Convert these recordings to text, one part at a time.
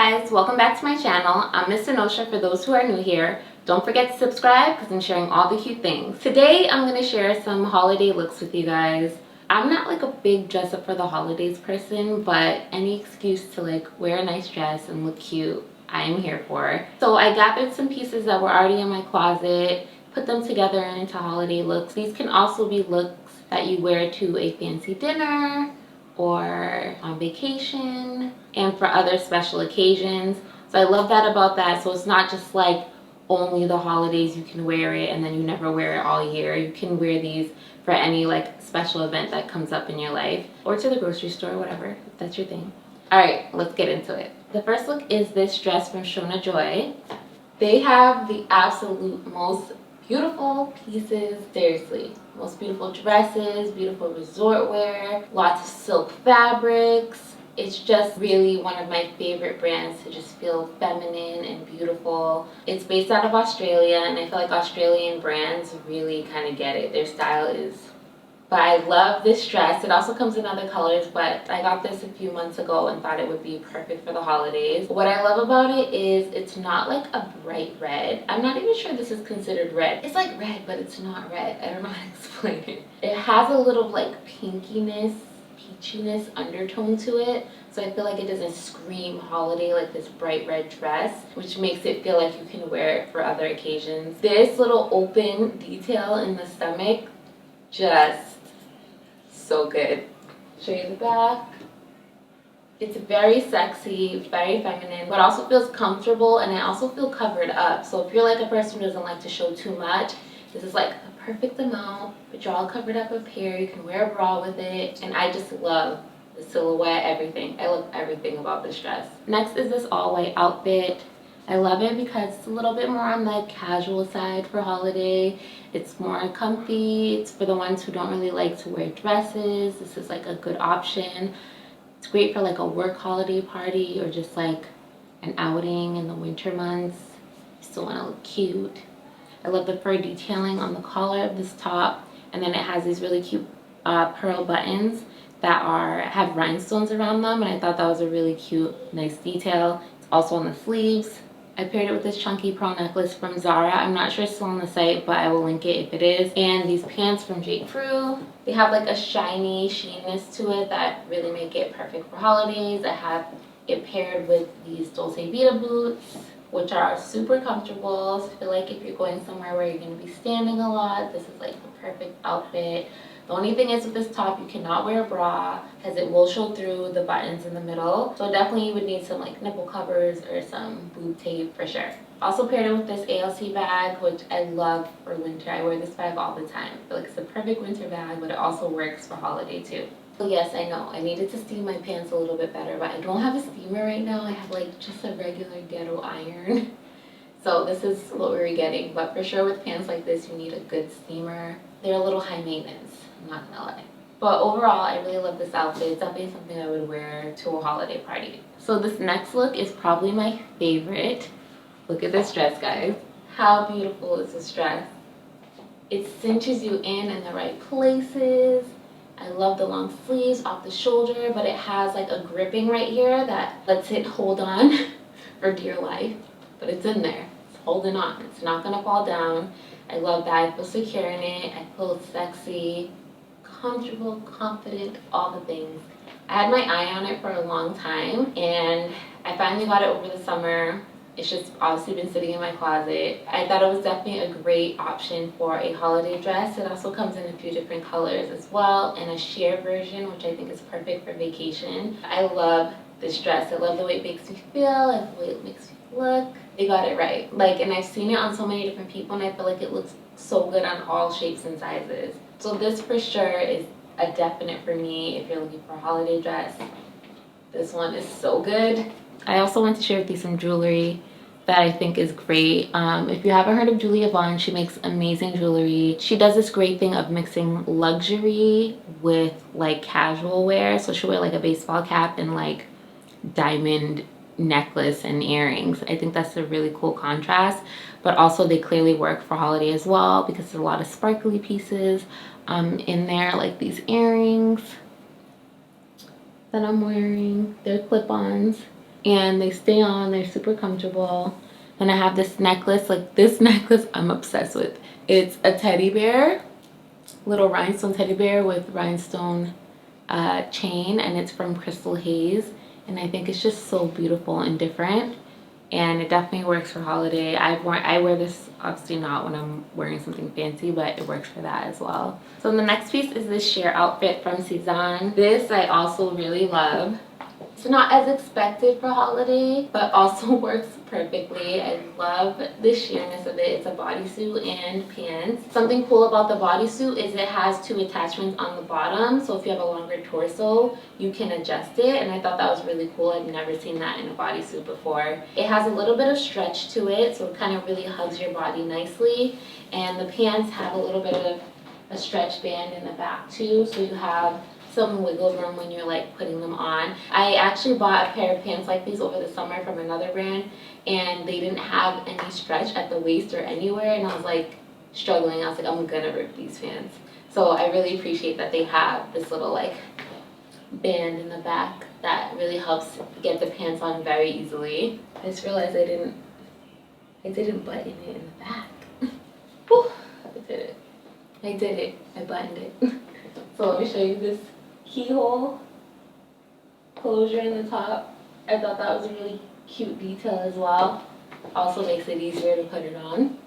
guys, welcome back to my channel. I'm Miss Anosha for those who are new here. Don't forget to subscribe because I'm sharing all the cute things. Today I'm going to share some holiday looks with you guys. I'm not like a big dress up for the holidays person, but any excuse to like wear a nice dress and look cute, I am here for. So I gathered some pieces that were already in my closet, put them together into holiday looks. These can also be looks that you wear to a fancy dinner or on vacation and for other special occasions. So I love that about that. So it's not just like only the holidays you can wear it and then you never wear it all year. You can wear these for any like special event that comes up in your life, or to the grocery store, whatever, if that's your thing. All right, let's get into it. The first look is this dress from Shona Joy. They have the absolute most beautiful pieces, seriously. Most beautiful dresses, beautiful resort wear, lots of silk fabrics. It's just really one of my favorite brands to just feel feminine and beautiful. It's based out of Australia, and I feel like Australian brands really kind of get it. Their style is... But I love this dress. It also comes in other colors, but I got this a few months ago and thought it would be perfect for the holidays. What I love about it is it's not like a bright red. I'm not even sure this is considered red. It's like red, but it's not red. I don't know how to explain it. It has a little like pinkiness, peachiness undertone to it. So I feel like it doesn't scream holiday like this bright red dress, which makes it feel like you can wear it for other occasions. This little open detail in the stomach, just so good. Show you the back. It's very sexy, very feminine, but also feels comfortable, and I also feel covered up. So if you're like a person who doesn't like to show too much, this is like the perfect amount, but you're all covered up here. You can wear a bra with it, and I just love the silhouette, everything. I love everything about this dress. Next is this all white outfit. I love it because it's a little bit more on the casual side for holiday. It's more comfy. It's for the ones who don't really like to wear dresses. This is like a good option. It's great for like a work holiday party or just like an outing in the winter months. You still want to look cute. I love the fur detailing on the collar of this top, and then it has these really cute pearl buttons that have rhinestones around them, and I thought that was a really cute, nice detail. It's also on the sleeves. I paired it with this chunky pearl necklace from Zara. I'm not sure it's still on the site, but I will link it if it is. And these pants from J. Crew. They have like a shiny sheenness to it that really make it perfect for holidays. I have it paired with these Dolce Vita boots, which are super comfortable. So I feel like if you're going somewhere where you're going to be standing a lot, this is like the perfect outfit. The only thing is with this top, you cannot wear a bra because it will show through the buttons in the middle. So definitely you would need some like nipple covers or some boob tape for sure. Also paired it with this ALC bag, which I love for winter. I wear this bag all the time. I feel like it's the perfect winter bag, but it also works for holiday too. So yes, I know, I needed to steam my pants a little bit better, but I don't have a steamer right now. I have like just a regular ghetto iron. So this is what we were getting, but for sure with pants like this, you need a good steamer. They're a little high maintenance, I'm not gonna lie. But overall, I really love this outfit. It's definitely something I would wear to a holiday party. So this next look is probably my favorite. Look at this dress, guys. How beautiful is this dress? It cinches you in the right places. I love the long sleeves off the shoulder, but it has like a gripping right here that lets it hold on for dear life. But it's in there. It's holding on. It's not gonna fall down. I love that. I feel secure in it. I feel sexy, comfortable, confident, all the things. I had my eye on it for a long time, and I finally got it over the summer. It's just obviously been sitting in my closet. I thought it was definitely a great option for a holiday dress. It also comes in a few different colors as well, and a sheer version, which I think is perfect for vacation. I love this dress. I love the way it makes me feel. I love the way it makes me look. They got it right. Like, and I've seen it on so many different people, and I feel like it looks so good on all shapes and sizes. So this for sure is a definite for me if you're looking for a holiday dress. This one is so good. I also want to share with you some jewelry that I think is great. If you haven't heard of Julia Vaughn, she makes amazing jewelry. She does this great thing of mixing luxury with like casual wear. So she'll wear like a baseball cap and like diamond necklace and earrings. I think that's a really cool contrast, but also they clearly work for holiday as well because there's a lot of sparkly pieces in there, like these earrings that I'm wearing. They're clip-ons, and they stay on. They're super comfortable. And I have this necklace. Like, this necklace I'm obsessed with. It's a teddy bear, little rhinestone teddy bear with rhinestone chain, and it's from Crystal Haze, and I think it's just so beautiful and different, and it definitely works for holiday. I wear this obviously not when I'm wearing something fancy, but it works for that as well. So the next piece is this sheer outfit from Cezanne. This I also really love. It's not as expected for holiday, but also works perfectly. I love the sheerness of it. It's a bodysuit and pants. Something cool about the bodysuit is it has two attachments on the bottom, so if you have a longer torso, you can adjust it, and I thought that was really cool. I've never seen that in a bodysuit before. It has a little bit of stretch to it, so it kind of really hugs your body nicely, and the pants have a little bit of a stretch band in the back too, so you have some wiggle room when you're like putting them on. I actually bought a pair of pants like these over the summer from another brand, and they didn't have any stretch at the waist or anywhere, and I was like struggling. I was like, I'm gonna rip these pants. So I really appreciate that they have this little like band in the back that really helps get the pants on very easily. I just realized I didn't button it in the back. Whew, I did it. I buttoned it. So let me show you this keyhole closure in the top. I thought that was a really cute detail as well. Also makes it easier to put it on.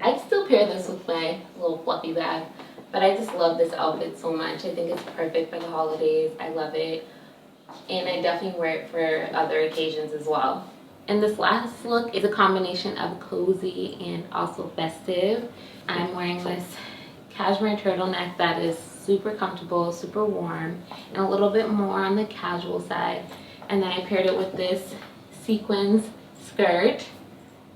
I'd still pair this with my little fluffy bag, but I just love this outfit so much. I think it's perfect for the holidays. I love it, and I definitely wear it for other occasions as well. And this last look is a combination of cozy and also festive. I'm wearing this cashmere turtleneck that is super comfortable, super warm, and a little bit more on the casual side. And then I paired it with this sequins skirt.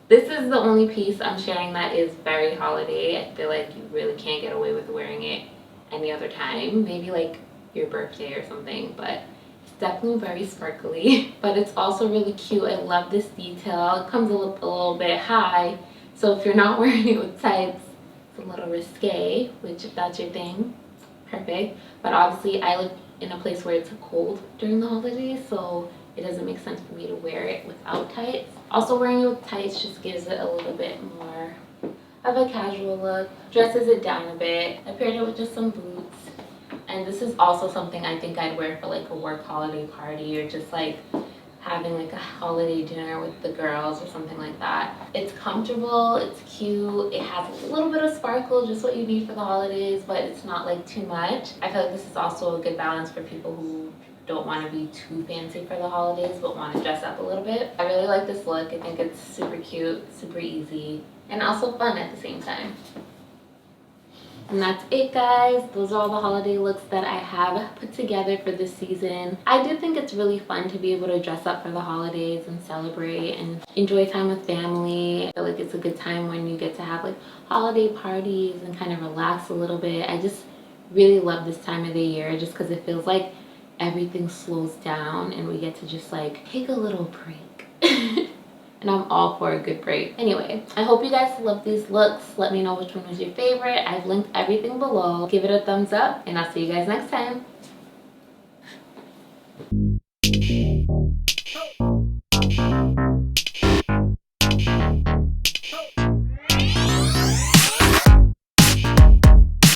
This is the only piece I'm sharing that is very holiday. I feel like you really can't get away with wearing it any other time. Maybe like your birthday or something, but it's definitely very sparkly. But it's also really cute. I love this detail. It comes a little bit high, so if you're not wearing it with tights, it's a little risque, which if that's your thing, perfect. But obviously I live in a place where it's cold during the holidays, so it doesn't make sense for me to wear it without tights. Also, wearing it with tights just gives it a little bit more of a casual look, dresses it down a bit. I paired it with just some boots, and this is also something I think I'd wear for like a work holiday party, or just like having like a holiday dinner with the girls or something like that. It's comfortable, it's cute, it has a little bit of sparkle, just what you need for the holidays, but it's not like too much. I feel like this is also a good balance for people who don't want to be too fancy for the holidays but want to dress up a little bit. I really like this look. I think it's super cute, super easy, and also fun at the same time. And that's it, guys. Those are all the holiday looks that I have put together for this season. I do think it's really fun to be able to dress up for the holidays and celebrate and enjoy time with family. I feel like it's a good time when you get to have like holiday parties and kind of relax a little bit. I just really love this time of the year just because it feels like everything slows down and we get to just like take a little break. And I'm all for a good break. Anyway, I hope you guys love these looks. Let me know which one was your favorite. I've linked everything below. Give it a thumbs up, and I'll see you guys next time.